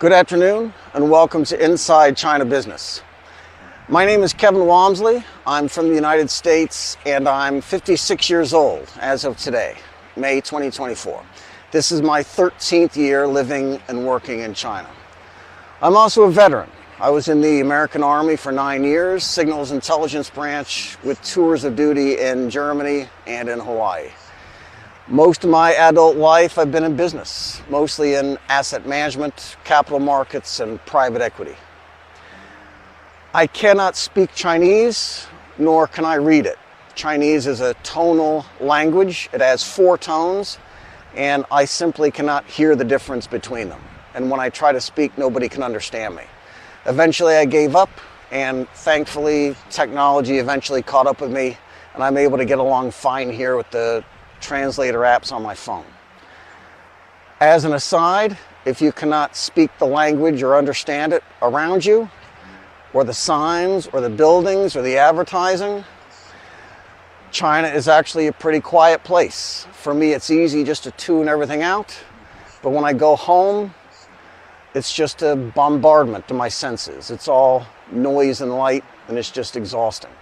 Good afternoon and welcome to Inside China Business. My name is Kevin Wamby. I'm from the United States and I'm 56 years old as of today, May 2024. This is my 13th year living and working in China. I'm also a veteran. I was in the American Army for 9 years, Signals Intelligence Branch with tours of duty in Germany and in Hawaii. Most of my adult life I've been in business, mostly in asset management, capital markets, and private equity. I cannot speak Chinese, nor can I read it. Chinese is a tonal language. It has 4 tones, and I simply cannot hear the difference between them. And when I try to speak, nobody can understand me. Eventually I gave up, and thankfully technology eventually caught up with me, and I'm able to get along fine here with the translator apps on my phone. As an aside, if you cannot speak the language or understand it around you, or the signs, or the buildings, or the advertising, China is actually a pretty quiet place. For me, it's easy just to tune everything out, but when I go home, it's just a bombardment to my senses. It's all noise and light, and it's just exhausting.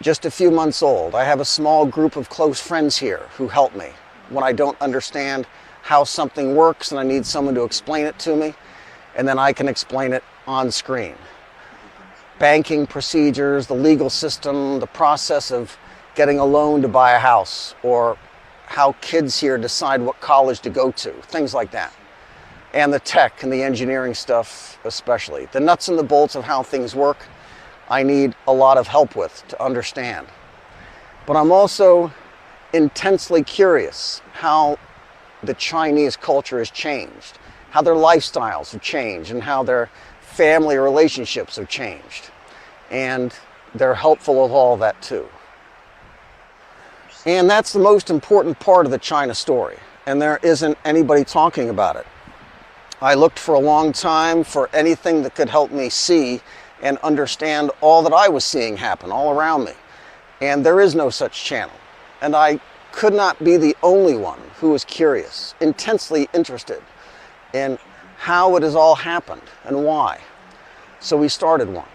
Just a few months old. I have a small group of close friends here who help me when I don't understand how something works and I need someone to explain it to me, and then I can explain it on screen. Banking procedures, the legal system, the process of getting a loan to buy a house, or how kids here decide what college to go to, things like that. And the tech and the engineering stuff especially. The nuts and the bolts of how things work, I need a lot of help with to understand. But I'm also intensely curious how the Chinese culture has changed, how their lifestyles have changed, and how their family relationships have changed. And they're helpful with all that too. And that's the most important part of the China story, and there isn't anybody talking about it. I looked for a long time for anything that could help me see and understand all that I was seeing happen all around me. And there is no such channel. And I could not be the only one who was curious, intensely interested in how it has all happened and why. So we started one.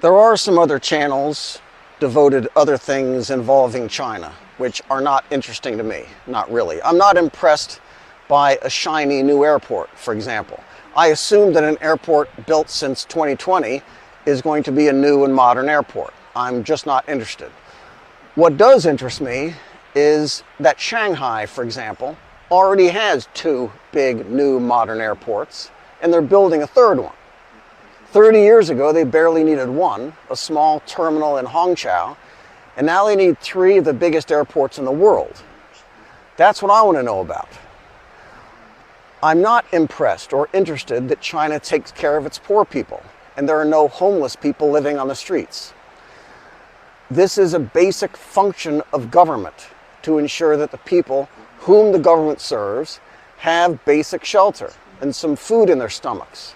There are some other channels devoted to other things involving China, which are not interesting to me, not really. I'm not impressed by a shiny new airport, for example. I assume that an airport built since 2020 is going to be a new and modern airport. I'm just not interested. What does interest me is that Shanghai, for example, already has 2 big new modern airports, and they're building a 3rd one. 30 years ago, they barely needed 1, a small terminal in Hongqiao, and now they need 3 of the biggest airports in the world. That's what I want to know about. I'm not impressed or interested that China takes care of its poor people and there are no homeless people living on the streets. This is a basic function of government to ensure that the people whom the government serves have basic shelter and some food in their stomachs.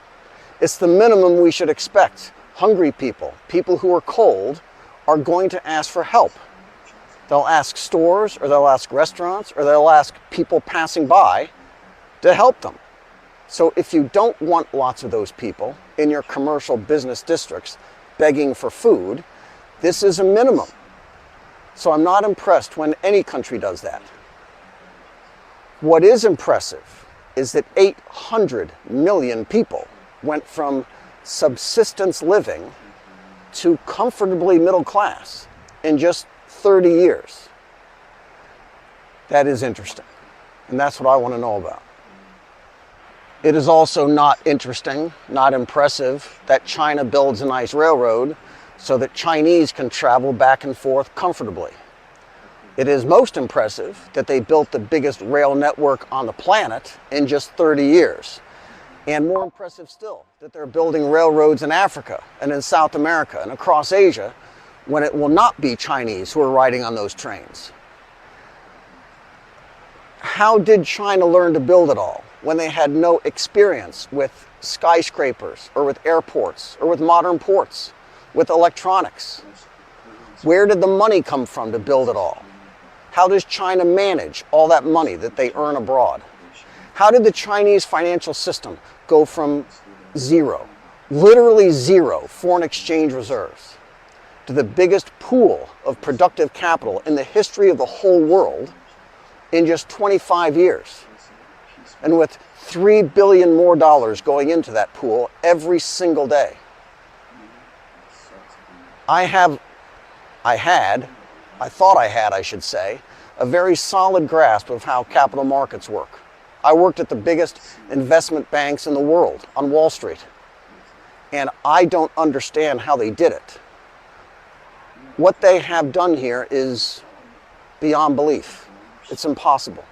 It's the minimum we should expect. Hungry people, people who are cold, are going to ask for help. They'll ask stores, or they'll ask restaurants, or they'll ask people passing by to help them. So if you don't want lots of those people in your commercial business districts begging for food, this is a minimum. So I'm not impressed when any country does that. What is impressive is that 800 million people went from subsistence living to comfortably middle class in just 30 years. That is interesting, and that's what I want to know about. It is also not interesting, not impressive, that China builds a nice railroad so that Chinese can travel back and forth comfortably. It is most impressive that they built the biggest rail network on the planet in just 30 years. And more impressive still, that they're building railroads in Africa and in South America and across Asia when it will not be Chinese who are riding on those trains. How did China learn to build it all when they had no experience with skyscrapers or with airports or with modern ports, with electronics? Where did the money come from to build it all? How does China manage all that money that they earn abroad? How did the Chinese financial system go from zero, literally zero, foreign exchange reserves to the biggest pool of productive capital in the history of the whole world in just 25 years? And with $3 billion more going into that pool every single day. I thought I had, I should say, a very solid grasp of how capital markets work. I worked at the biggest investment banks in the world on Wall Street, and I don't understand how they did it. What they have done here is beyond belief. It's impossible.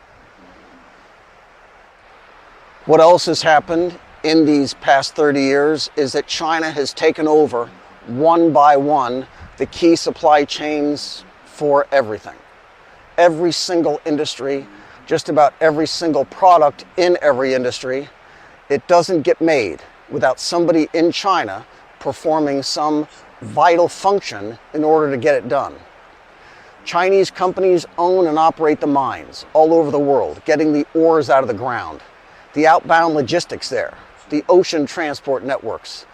What else has happened in these past 30 years is that China has taken over one by one the key supply chains for everything. Every single industry, just about every single product in every industry, it doesn't get made without somebody in China performing some vital function in order to get it done. Chinese companies own and operate the mines all over the world, getting the ores out of the ground, the outbound logistics there, the ocean transport networks,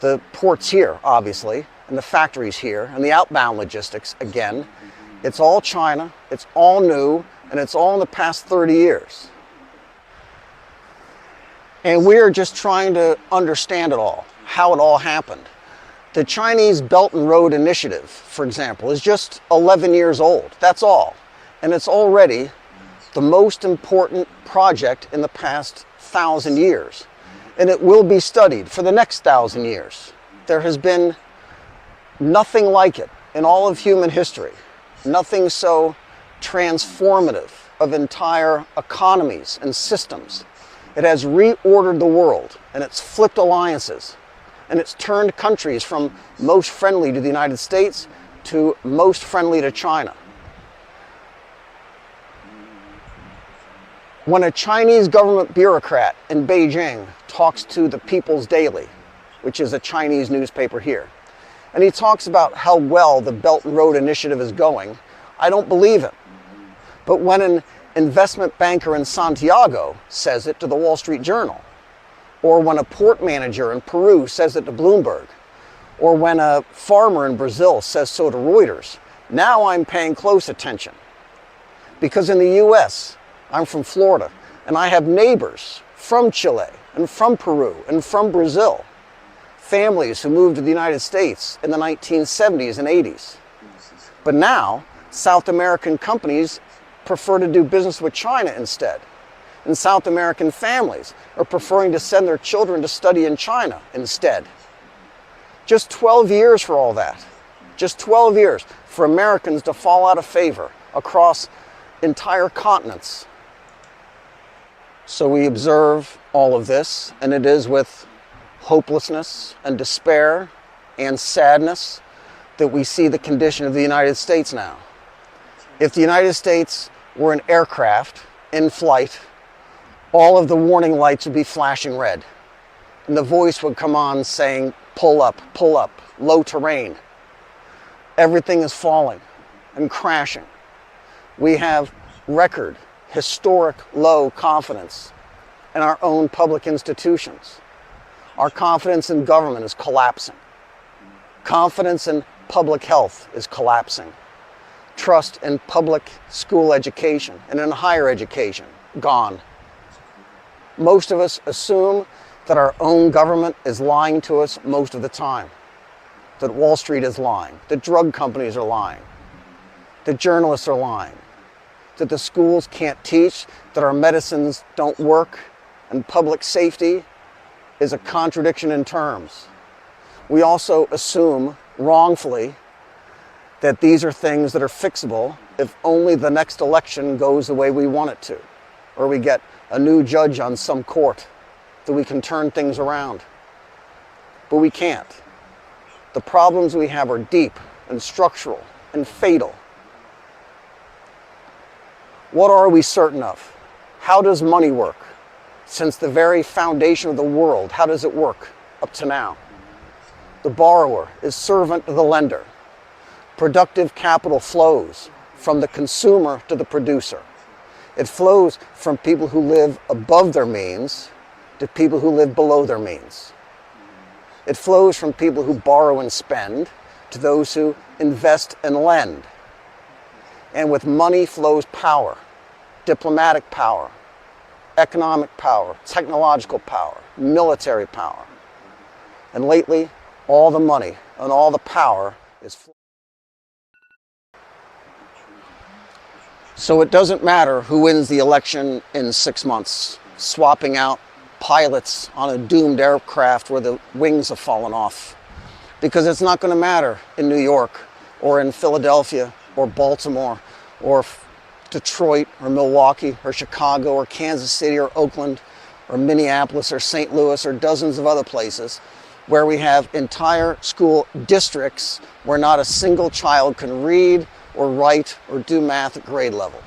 the ports here, obviously, and the factories here, and the outbound logistics, again. It's all China, it's all new, and it's all in the past 30 years. And we're just trying to understand it all, how it all happened. The Chinese Belt and Road Initiative, for example, is just 11 years old. That's all. And it's already the most important project in the past 1,000 years. And it will be studied for the next 1,000 years. There has been nothing like it in all of human history. Nothing so transformative of entire economies and systems. It has reordered the world, and it's flipped alliances, and it's turned countries from most friendly to the United States to most friendly to China. When a Chinese government bureaucrat in Beijing talks to the People's Daily, which is a Chinese newspaper here, and he talks about how well the Belt and Road Initiative is going, I don't believe him. But when an investment banker in Santiago says it to the Wall Street Journal, or when a port manager in Peru says it to Bloomberg, or when a farmer in Brazil says so to Reuters, now I'm paying close attention. Because in the US, I'm from Florida, and I have neighbors from Chile, and from Peru, and from Brazil. Families who moved to the United States in the 1970s and 80s. But now, South American companies prefer to do business with China instead. And South American families are preferring to send their children to study in China instead. Just 12 years for all that. Just 12 years for Americans to fall out of favor across entire continents. So we observe all of this, and it is with hopelessness and despair and sadness that we see the condition of the United States now. If the United States were an aircraft in flight, all of the warning lights would be flashing red, and the voice would come on saying, pull up, low terrain. Everything is falling and crashing. We have record, historic low confidence in our own public institutions. Our confidence in government is collapsing. Confidence in public health is collapsing. Trust in public school education and in higher education, gone. Most of us assume that our own government is lying to us most of the time. That Wall Street is lying, that drug companies are lying, that journalists are lying, that the schools can't teach, that our medicines don't work, and public safety is a contradiction in terms. We also assume, wrongfully, that these are things that are fixable if only the next election goes the way we want it to, or we get a new judge on some court, that we can turn things around. But we can't. The problems we have are deep and structural and fatal. What are we certain of? How does money work? Since the very foundation of the world, how does it work up to now? The borrower is servant to the lender. Productive capital flows from the consumer to the producer. It flows from people who live above their means to people who live below their means. It flows from people who borrow and spend to those who invest and lend. And with money flows power, diplomatic power, economic power, technological power, military power. And lately, all the money and all the power is flowing. So it doesn't matter who wins the election in 6 months, swapping out pilots on a doomed aircraft where the wings have fallen off, because it's not going to matter in New York or in Philadelphia or Baltimore or Detroit or Milwaukee or Chicago or Kansas City or Oakland or Minneapolis or St. Louis or dozens of other places where we have entire school districts where not a single child can read or write or do math at grade level.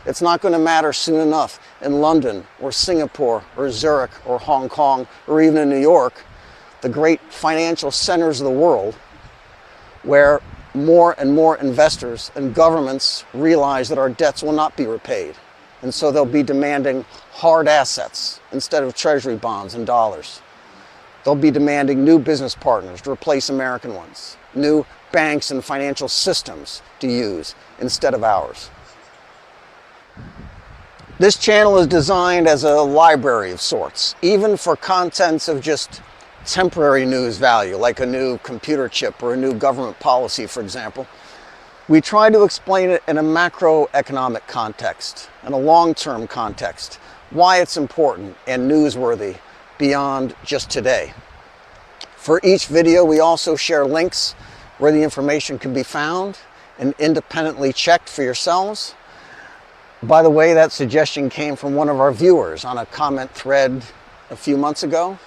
It's not going to matter soon enough in London or Singapore or Zurich or Hong Kong or even in New York, the great financial centers of the world, where more and more investors and governments realize that our debts will not be repaid. And so they'll be demanding hard assets instead of treasury bonds and dollars. They'll be demanding new business partners to replace American ones, new banks and financial systems to use instead of ours. This channel is designed as a library of sorts, even for contents of just temporary news value, like a new computer chip or a new government policy, for example. We try to explain it in a macroeconomic context and a long-term context, why it's important and newsworthy beyond just today. For each video, we also share links where the information can be found and independently checked for yourselves. By the way, that suggestion came from one of our viewers on a comment thread a few months ago.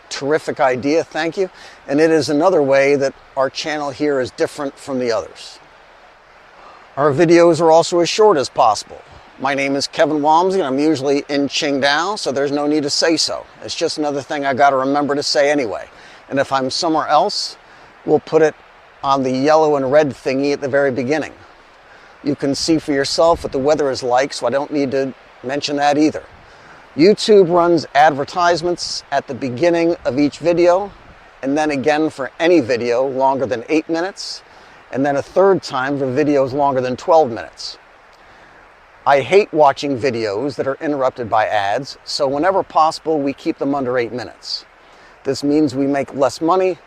Terrific idea, thank you. And it is another way that our channel here is different from the others. Our videos are also as short as possible. My name is Kevin Wamby and I'm usually in Qingdao, so there's no need to say so. It's just another thing I got to remember to say anyway. And if I'm somewhere else, we'll put it on the yellow and red thingy at the very beginning. You can see for yourself what the weather is like, so I don't need to mention that either. YouTube runs advertisements at the beginning of each video, and then again for any video longer than 8 minutes, and then a third time for videos longer than 12 minutes. I hate watching videos that are interrupted by ads, so whenever possible, we keep them under 8 minutes. This means we make less money,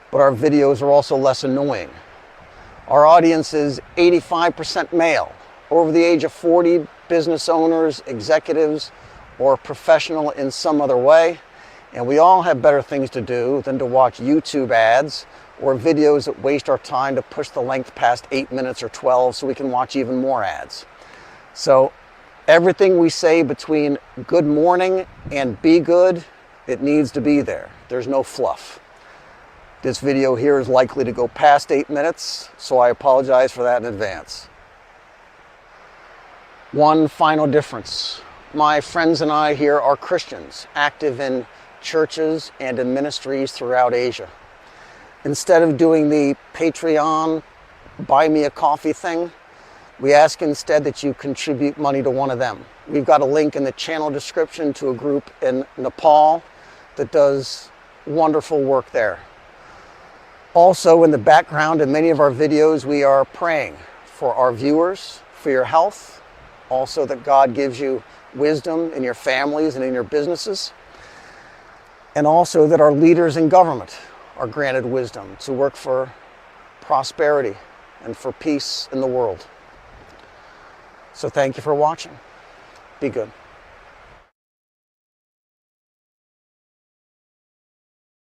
but our videos are also less annoying. Our audience is 85% male, over the age of 40, business owners, executives, or professional in some other way, and we all have better things to do than to watch YouTube ads or videos that waste our time to push the length past 8 minutes or 12 so we can watch even more ads. So everything we say between good morning and be good, it needs to be there. There's no fluff. This video here is likely to go past 8 minutes, so I apologize for that in advance. One final difference. My friends and I here are Christians, active in churches and in ministries throughout Asia. Instead of doing the Patreon, buy me a coffee thing, we ask instead that you contribute money to one of them. We've got a link in the channel description to a group in Nepal that does wonderful work there. Also, in the background in many of our videos, we are praying for our viewers, for your health, also that God gives you wisdom in your families and in your businesses, and also that our leaders in government are granted wisdom to work for prosperity and for peace in the world. So thank you for watching. Be good.